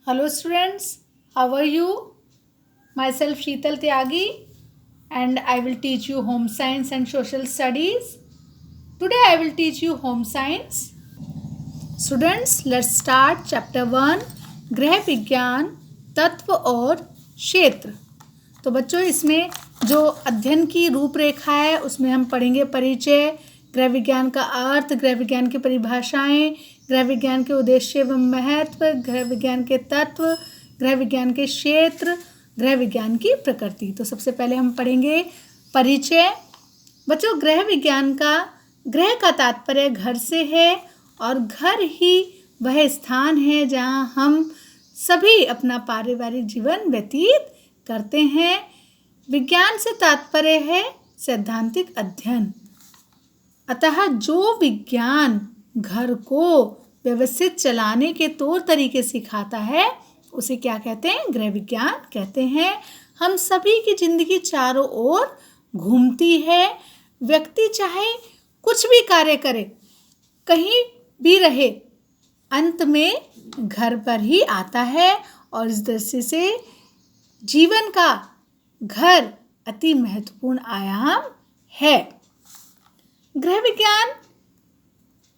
Hello students, how are you? Myself Sheetal Tyagi and I will teach you home science and social studies. Today I will teach you home science. Students, let's start chapter 1 गृह विज्ञान तत्व और क्षेत्र। तो बच्चों इसमें जो अध्ययन की रूपरेखा है उसमें हम पढ़ेंगे परिचय, गृह विज्ञान का अर्थ, गृह विज्ञान की परिभाषाएं, गृह विज्ञान के उद्देश्य एवं महत्व, गृह विज्ञान के तत्व, गृह विज्ञान के क्षेत्र, गृह विज्ञान की प्रकृति। तो सबसे पहले हम पढ़ेंगे परिचय। बच्चों गृह विज्ञान का गृह का तात्पर्य घर से है और घर ही वह स्थान है जहाँ हम सभी अपना पारिवारिक जीवन व्यतीत करते हैं। विज्ञान से तात्पर्य है सैद्धांतिक अध्ययन। अतः जो विज्ञान घर को व्यवस्थित चलाने के तौर तरीके सिखाता है उसे क्या कहते हैं? गृह विज्ञान कहते हैं। हम सभी की जिंदगी चारों ओर घूमती है। व्यक्ति चाहे कुछ भी कार्य करे, कहीं भी रहे, अंत में घर पर ही आता है और इस दृष्टि से जीवन का घर अति महत्वपूर्ण आयाम है। गृह विज्ञान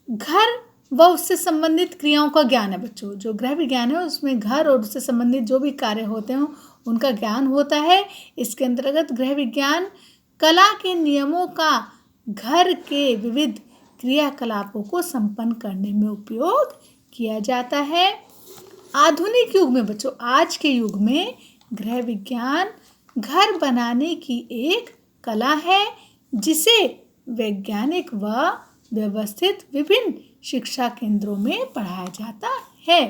घर व उससे संबंधित क्रियाओं का ज्ञान है। बच्चों जो गृह विज्ञान है उसमें घर और उससे संबंधित जो भी कार्य होते हैं उनका ज्ञान होता है। इसके अंतर्गत गृह विज्ञान कला के नियमों का घर के विविध क्रियाकलापों को संपन्न करने में उपयोग किया जाता है। आधुनिक युग में बच्चों, आज के युग में गृह विज्ञान घर बनाने की एक कला है जिसे वैज्ञानिक व व्यवस्थित विभिन्न शिक्षा केंद्रों में पढ़ाया जाता है।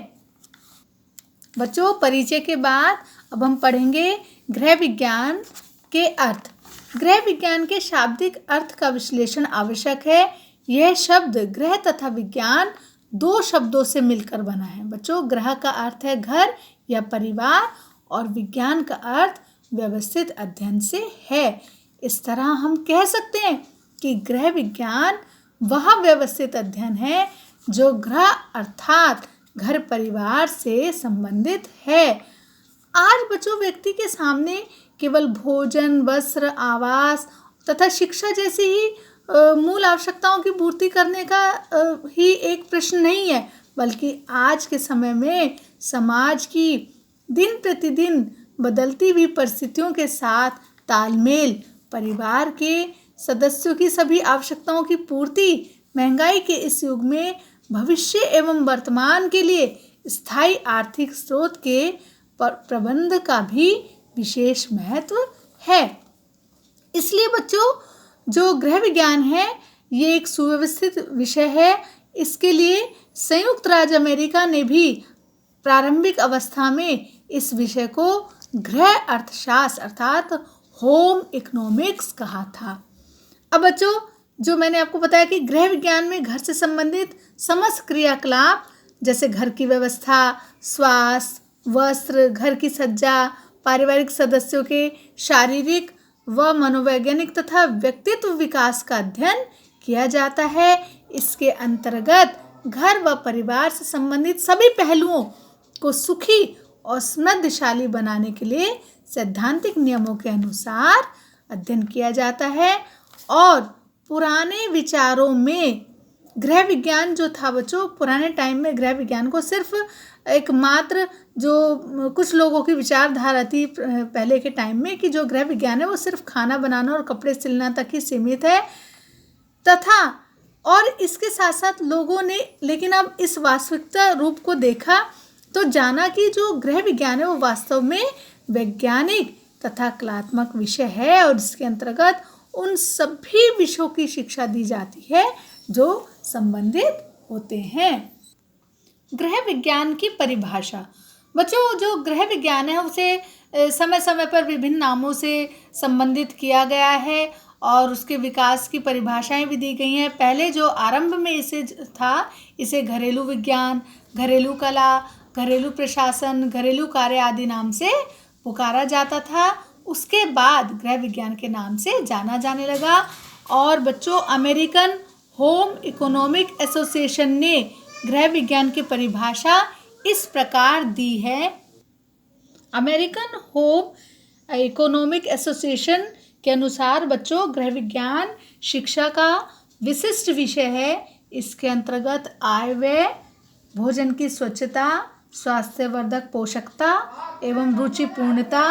बच्चों परिचय के बाद अब हम पढ़ेंगे गृह विज्ञान के अर्थ। गृह विज्ञान के शाब्दिक अर्थ का विश्लेषण आवश्यक है। यह शब्द गृह तथा विज्ञान दो शब्दों से मिलकर बना है। बच्चों गृह का अर्थ है घर या परिवार और विज्ञान का अर्थ व्यवस्थित अध्ययन से है। इस तरह हम कह सकते हैं कि गृह विज्ञान वह व्यवस्थित अध्ययन है जो गृह अर्थात घर परिवार से संबंधित है। आज बच्चों व्यक्ति के सामने केवल भोजन, वस्त्र, आवास तथा शिक्षा जैसी ही मूल आवश्यकताओं की पूर्ति करने का ही एक प्रश्न नहीं है, बल्कि आज के समय में समाज की दिन प्रतिदिन बदलती हुई परिस्थितियों के साथ तालमेल, परिवार के सदस्यों की सभी आवश्यकताओं की पूर्ति, महंगाई के इस युग में भविष्य एवं वर्तमान के लिए स्थायी आर्थिक स्रोत के प्रबंध का भी विशेष महत्व है। इसलिए बच्चों जो गृह विज्ञान है ये एक सुव्यवस्थित विषय है। इसके लिए संयुक्त राज्य अमेरिका ने भी प्रारंभिक अवस्था में इस विषय को गृह अर्थशास्त्र अर्थात होम इकोनॉमिक्स कहा था। अब बच्चों जो मैंने आपको बताया कि गृह विज्ञान में घर से संबंधित समस्त क्रियाकलाप जैसे घर की व्यवस्था, स्वास्थ्य, वस्त्र, घर की सज्जा, पारिवारिक सदस्यों के शारीरिक व मनोवैज्ञानिक तथा व्यक्तित्व विकास का अध्ययन किया जाता है। इसके अंतर्गत घर व परिवार से संबंधित सभी पहलुओं को सुखी और समृद्धशाली बनाने के लिए सैद्धांतिक नियमों के अनुसार अध्ययन किया जाता है। और पुराने विचारों में गृह विज्ञान जो था बच्चों, पुराने टाइम में गृह विज्ञान को सिर्फ एकमात्र जो कुछ लोगों की विचारधारा थी पहले के टाइम में कि जो गृह विज्ञान है वो सिर्फ खाना बनाना और कपड़े सिलना तक ही सीमित है तथा और इसके साथ साथ लोगों ने लेकिन अब इस वास्तविकता रूप को देखा तो जाना कि जो गृह विज्ञान है वो वास्तव में वैज्ञानिक तथा कलात्मक विषय है और इसके अंतर्गत उन सभी विषयों की शिक्षा दी जाती है जो संबंधित होते हैं। गृह विज्ञान की परिभाषा। बच्चों जो गृह विज्ञान है उसे समय समय पर विभिन्न नामों से संबंधित किया गया है और उसके विकास की परिभाषाएं भी दी गई हैं। पहले जो आरंभ में इसे था इसे घरेलू विज्ञान, घरेलू कला, घरेलू प्रशासन, घरेलू कार्य आदि नाम से पुकारा जाता था। उसके बाद गृह विज्ञान के नाम से जाना जाने लगा और बच्चों अमेरिकन होम इकोनॉमिक एसोसिएशन ने गृह विज्ञान की परिभाषा इस प्रकार दी है। अमेरिकन होम इकोनॉमिक एसोसिएशन के अनुसार बच्चों गृह विज्ञान शिक्षा का विशिष्ट विषय है। इसके अंतर्गत आय व्यय, भोजन की स्वच्छता, स्वास्थ्यवर्धक पोषकता एवं रुचिपूर्णता,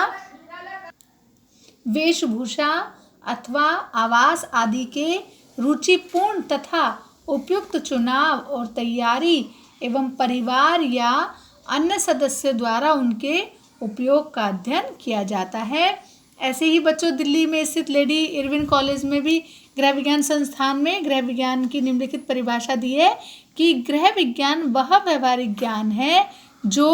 वेशभूषा अथवा आवास आदि के रुचिपूर्ण तथा उपयुक्त चुनाव और तैयारी एवं परिवार या अन्य सदस्य द्वारा उनके उपयोग का अध्ययन किया जाता है। ऐसे ही बच्चों दिल्ली में स्थित लेडी इरविन कॉलेज में भी गृह विज्ञान संस्थान में गृह विज्ञान की निम्नलिखित परिभाषा दी है कि गृह विज्ञान वह व्यवहारिक ज्ञान है जो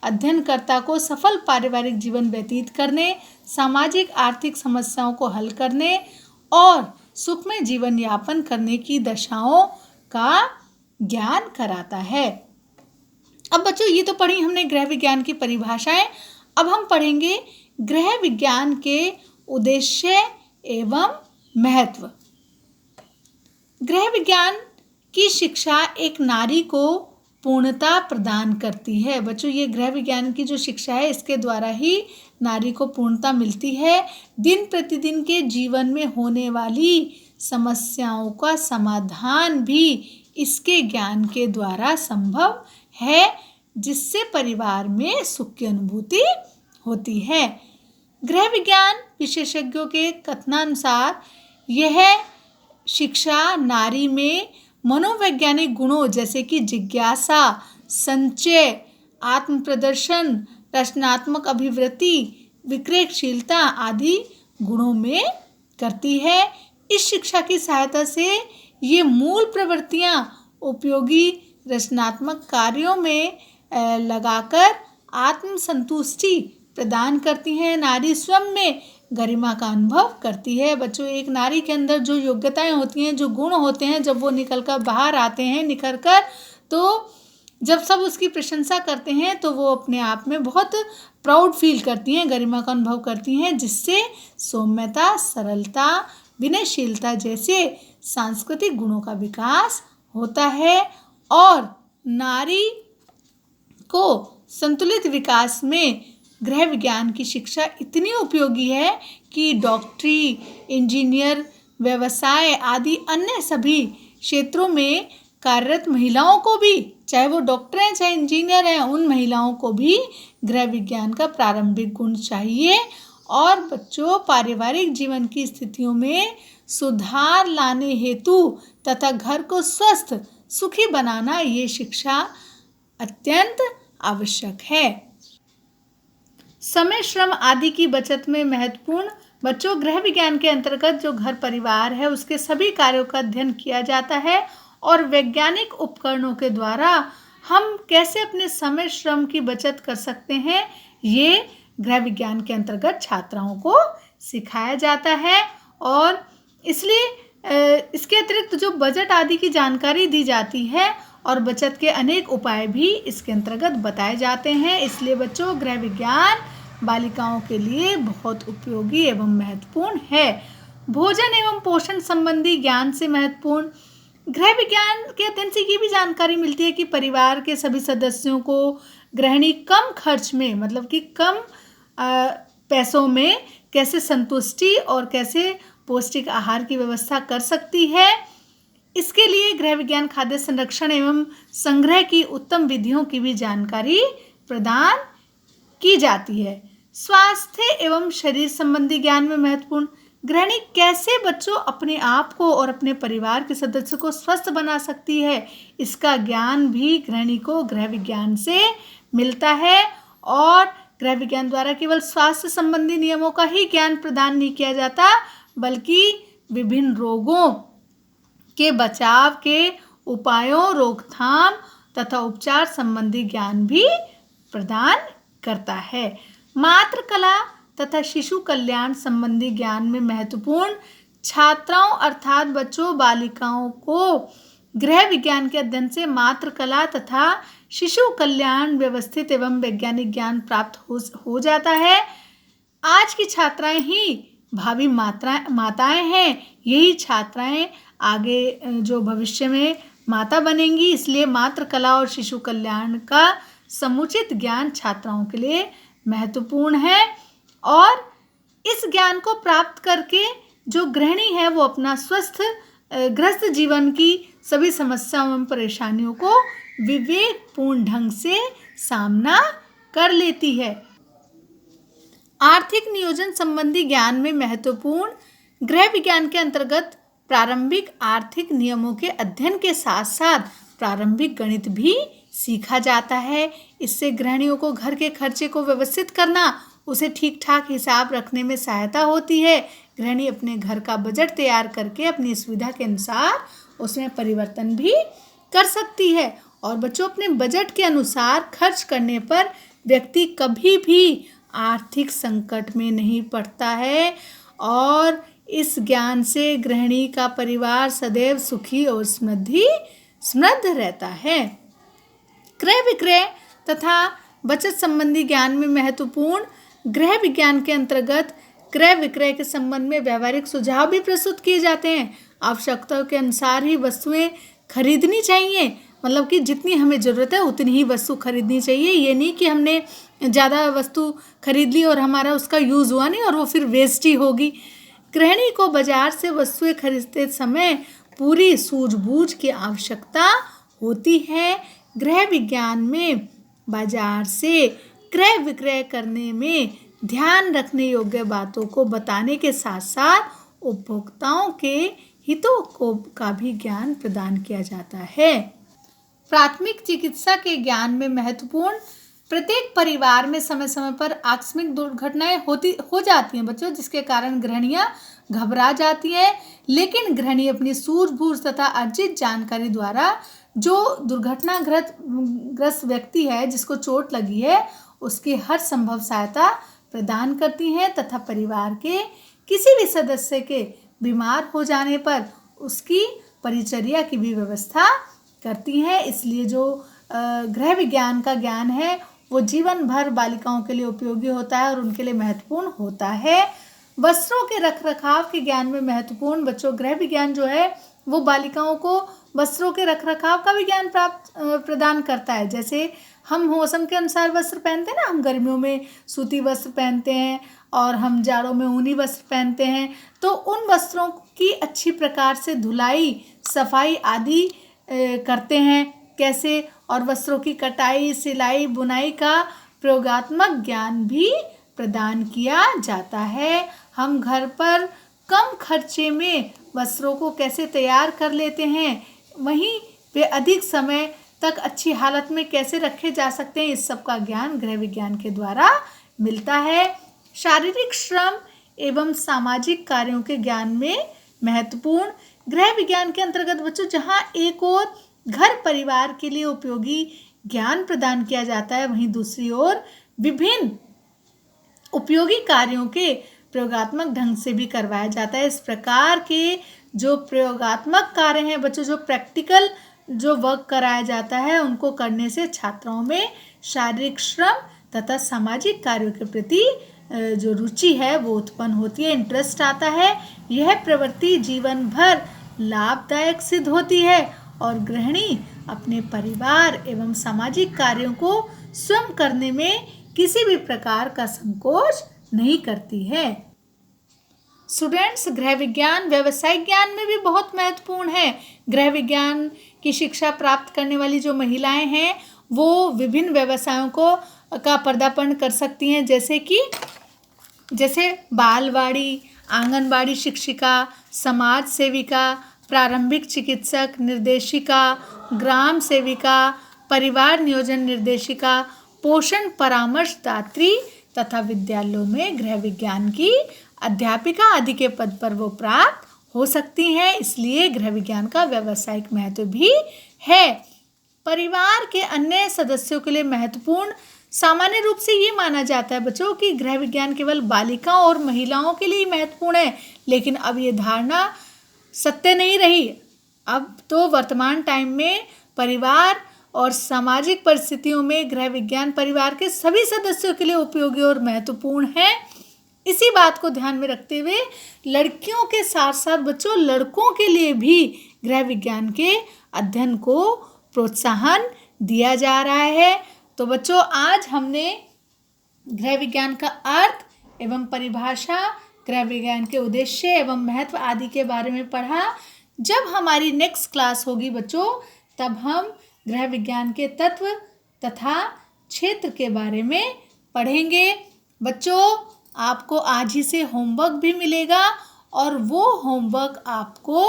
अध्ययनकर्ता को सफल पारिवारिक जीवन व्यतीत करने, सामाजिक आर्थिक समस्याओं को हल करने और सुखमय जीवन यापन करने की दशाओं का ज्ञान कराता है। अब बच्चों ये तो पढ़ी हमने गृह विज्ञान की परिभाषाएं। अब हम पढ़ेंगे गृह विज्ञान के उद्देश्य एवं महत्व। गृह विज्ञान की शिक्षा एक नारी को पूर्णता प्रदान करती है। बच्चों ये गृह विज्ञान की जो शिक्षा है इसके द्वारा ही नारी को पूर्णता मिलती है। दिन प्रतिदिन के जीवन में होने वाली समस्याओं का समाधान भी इसके ज्ञान के द्वारा संभव है, जिससे परिवार में सुख की अनुभूति होती है। गृह विज्ञान विशेषज्ञों के कथनानुसार यह शिक्षा नारी में मनोवैज्ञानिक गुणों जैसे कि जिज्ञासा, संचय, आत्म प्रदर्शन, रचनात्मक अभिवृत्ति, विक्रियशीलता आदि गुणों में करती है। इस शिक्षा की सहायता से ये मूल प्रवृत्तियां उपयोगी रचनात्मक कार्यों में लगाकर आत्म संतुष्टि प्रदान करती हैं। नारी स्वयं में गरिमा का अनुभव करती है। बच्चों एक नारी के अंदर जो योग्यताएं होती हैं, जो गुण होते हैं, जब वो निकल कर बाहर आते हैं निखर कर, तो जब सब उसकी प्रशंसा करते हैं तो वो अपने आप में बहुत प्राउड फील करती हैं, गरिमा का अनुभव करती हैं, जिससे सौम्यता, सरलता, विनयशीलता जैसे सांस्कृतिक गुणों का विकास होता है और नारी को संतुलित विकास में गृह विज्ञान की शिक्षा इतनी उपयोगी है कि डॉक्टरी, इंजीनियर, व्यवसाय आदि अन्य सभी क्षेत्रों में कार्यरत महिलाओं को भी, चाहे वो डॉक्टर हैं चाहे इंजीनियर हैं, उन महिलाओं को भी गृह विज्ञान का प्रारंभिक गुण चाहिए। और बच्चों पारिवारिक जीवन की स्थितियों में सुधार लाने हेतु तथा घर को स्वस्थ सुखी बनाना ये शिक्षा अत्यंत आवश्यक है। समय, श्रम आदि की बचत में महत्वपूर्ण। बच्चों गृह विज्ञान के अंतर्गत जो घर परिवार है उसके सभी कार्यों का अध्ययन किया जाता है और वैज्ञानिक उपकरणों के द्वारा हम कैसे अपने समय श्रम की बचत कर सकते हैं, ये गृह विज्ञान के अंतर्गत छात्राओं को सिखाया जाता है। और इसलिए इसके अतिरिक्त जो बजट आदि की जानकारी दी जाती है और बचत के अनेक उपाय भी इसके अंतर्गत बताए जाते हैं। इसलिए बच्चों गृह विज्ञान बालिकाओं के लिए बहुत उपयोगी एवं महत्वपूर्ण है। भोजन एवं पोषण संबंधी ज्ञान से महत्वपूर्ण। गृह विज्ञान के अध्ययन से ये भी जानकारी मिलती है कि परिवार के सभी सदस्यों को गृहिणी कम खर्च में, मतलब कि कम पैसों में कैसे संतुष्टि और कैसे पौष्टिक आहार की व्यवस्था कर सकती है। इसके लिए गृह विज्ञान खाद्य संरक्षण एवं संग्रह की उत्तम विधियों की भी जानकारी प्रदान की जाती है। स्वास्थ्य एवं शरीर संबंधी ज्ञान में महत्वपूर्ण। गृहिणी कैसे बच्चों अपने आप को और अपने परिवार के सदस्यों को स्वस्थ बना सकती है, इसका ज्ञान भी गृहिणी को गृह विज्ञान से मिलता है। और गृह विज्ञान द्वारा केवल स्वास्थ्य संबंधी नियमों का ही ज्ञान प्रदान नहीं किया जाता, बल्कि विभिन्न रोगों के बचाव के उपायों, रोकथाम तथा उपचार संबंधी ज्ञान भी प्रदान करता है। मातृ कला तथा शिशु कल्याण संबंधी ज्ञान में महत्वपूर्ण। छात्राओं अर्थात बच्चों बालिकाओं को गृह विज्ञान के अध्ययन से मातृ कला तथा शिशु कल्याण व्यवस्थित एवं वैज्ञानिक ज्ञान प्राप्त हो जाता है। आज की छात्राएं ही भावी माताएं हैं। यही छात्राएं आगे जो भविष्य में माता बनेंगी। इसलिए मातृ कला और शिशु कल्याण का समुचित ज्ञान छात्राओं के लिए महत्वपूर्ण है और इस ज्ञान को प्राप्त करके जो गृहिणी है वो अपना स्वस्थ ग्रस्त जीवन की सभी समस्याओं एवं परेशानियों को विवेकपूर्ण ढंग से सामना कर लेती है। आर्थिक नियोजन संबंधी ज्ञान में महत्वपूर्ण गृह विज्ञान के अंतर्गत प्रारंभिक आर्थिक नियमों के अध्ययन के साथ साथ प्रारंभिक गणित भी सीखा जाता है। इससे गृहिणियों को घर के खर्चे को व्यवस्थित करना, उसे ठीक ठाक हिसाब रखने में सहायता होती है। गृहिणी अपने घर का बजट तैयार करके अपनी सुविधा के अनुसार उसमें परिवर्तन भी कर सकती है और बच्चों अपने बजट के अनुसार खर्च करने पर व्यक्ति कभी भी आर्थिक संकट में नहीं पड़ता है और इस ज्ञान से गृहिणी का परिवार सदैव सुखी और समृद्ध रहता है। क्रय विक्रय तथा बचत संबंधी ज्ञान में महत्वपूर्ण गृह विज्ञान के अंतर्गत क्रय विक्रय के संबंध में व्यावहारिक सुझाव भी प्रस्तुत किए जाते हैं। आवश्यकताओं के अनुसार ही वस्तुएं खरीदनी चाहिए, मतलब कि जितनी हमें ज़रूरत है उतनी ही वस्तु खरीदनी चाहिए। ये नहीं कि हमने ज़्यादा वस्तु खरीद ली और हमारा उसका यूज़ हुआ नहीं और वो फिर वेस्ट ही होगी। गृहिणी को बाजार से वस्तुएं खरीदते समय पूरी सूझबूझ की आवश्यकता होती है। गृह विज्ञान में बाजार से क्रय विक्रय करने में ध्यान रखने योग्य बातों को बताने के साथ साथ उपभोक्ताओं के हितों को का भी ज्ञान प्रदान किया जाता है। प्राथमिक चिकित्सा के ज्ञान में महत्वपूर्ण प्रत्येक परिवार में समय समय पर आकस्मिक दुर्घटनाएं हो जाती हैं बच्चों, जिसके कारण गृहिणियां घबरा जाती हैं। लेकिन गृहिणी अपनी सूझबूझ तथा अर्जित जानकारी द्वारा जो दुर्घटनाग्रस्त व्यक्ति है जिसको चोट लगी है उसकी हर संभव सहायता प्रदान करती हैं तथा परिवार के किसी भी सदस्य के बीमार हो जाने पर उसकी परिचर्या की भी व्यवस्था करती हैं। इसलिए जो गृह विज्ञान का ज्ञान है वो जीवन भर बालिकाओं के लिए उपयोगी होता है और उनके लिए महत्वपूर्ण होता है। वस्त्रों के रखरखाव के ज्ञान में महत्वपूर्ण बच्चों गृह विज्ञान जो है वो बालिकाओं को वस्त्रों के रखरखाव का भी ज्ञान प्रदान करता है। जैसे हम मौसम के अनुसार वस्त्र पहनते हैं ना, हम गर्मियों में सूती वस्त्र पहनते हैं और हम जाड़ों में ऊनी वस्त्र पहनते हैं, तो उन वस्त्रों की अच्छी प्रकार से धुलाई सफाई आदि करते हैं कैसे, और वस्त्रों की कटाई सिलाई बुनाई का प्रयोगात्मक ज्ञान भी प्रदान किया जाता है। हम घर पर कम खर्चे में वस्त्रों को कैसे तैयार कर लेते हैं, वहीं पे अधिक समय तक अच्छी हालत में कैसे रखे जा सकते हैं, इस सब का ज्ञान गृह विज्ञान के द्वारा मिलता है। शारीरिक श्रम एवं सामाजिक कार्यों के ज्ञान में महत्वपूर्ण गृह विज्ञान के अंतर्गत बच्चों जहाँ एक ओर घर परिवार के लिए उपयोगी ज्ञान प्रदान किया जाता है, वहीं दूसरी ओर विभिन्न उपयोगी कार्यों के प्रयोगात्मक ढंग से भी करवाया जाता है। इस प्रकार के जो प्रयोगात्मक कार्य हैं बच्चों, जो प्रैक्टिकल जो वर्क कराया जाता है, उनको करने से छात्राओं में शारीरिक श्रम तथा सामाजिक कार्यों के प्रति जो रुचि है वो उत्पन्न होती है, इंटरेस्ट आता है। यह प्रवृत्ति जीवन भर लाभदायक सिद्ध होती है और गृहिणी अपने परिवार एवं सामाजिक कार्यों को स्वयं करने में किसी भी प्रकार का संकोच नहीं करती है। स्टूडेंट्स, गृह विज्ञान व्यावसायिक ज्ञान में भी बहुत महत्वपूर्ण है। गृह विज्ञान की शिक्षा प्राप्त करने वाली जो महिलाएं हैं वो विभिन्न व्यवसायों का पर्दापण कर सकती हैं, जैसे बालवाड़ी, आंगनबाड़ी शिक्षिका, समाज सेविका, प्रारंभिक चिकित्सक, निर्देशिका, ग्राम सेविका, परिवार नियोजन निर्देशिका, पोषण परामर्शदात्री तथा विद्यालयों में गृह विज्ञान की अध्यापिका आदि के पद पर वो प्राप्त हो सकती हैं। इसलिए गृह विज्ञान का व्यावसायिक महत्व भी है। परिवार के अन्य सदस्यों के लिए महत्वपूर्ण सामान्य रूप से ये माना जाता है बच्चों कि गृह विज्ञान केवल बालिकाओं और महिलाओं के लिए महत्वपूर्ण है, लेकिन अब ये धारणा सत्य नहीं रही। अब तो वर्तमान टाइम में परिवार और सामाजिक परिस्थितियों में गृह विज्ञान परिवार के सभी सदस्यों के लिए उपयोगी और महत्वपूर्ण है। इसी बात को ध्यान में रखते हुए लड़कियों के साथ साथ बच्चों लड़कों के लिए भी गृह विज्ञान के अध्ययन को प्रोत्साहन दिया जा रहा है। तो तो बच्चों आज हमने गृह विज्ञान का अर्थ एवं परिभाषा, गृह विज्ञान के उद्देश्य एवं महत्व आदि के बारे में पढ़ा। जब हमारी नेक्स्ट क्लास होगी बच्चों, तब हम गृह विज्ञान के तत्व तथा क्षेत्र के बारे में पढ़ेंगे। बच्चों आपको आज ही से होमवर्क भी मिलेगा और वो होमवर्क आपको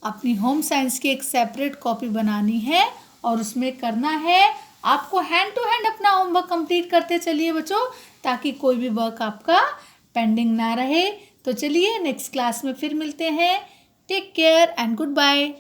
अपनी होम साइंस की एक सेपरेट कॉपी बनानी है और उसमें करना है। आपको हैंड टू हैंड अपना होमवर्क कंप्लीट करते चलिए बच्चों, ताकि कोई भी वर्क आपका पेंडिंग ना रहे। तो चलिए नेक्स्ट क्लास में फिर मिलते हैं। Take care and good bye.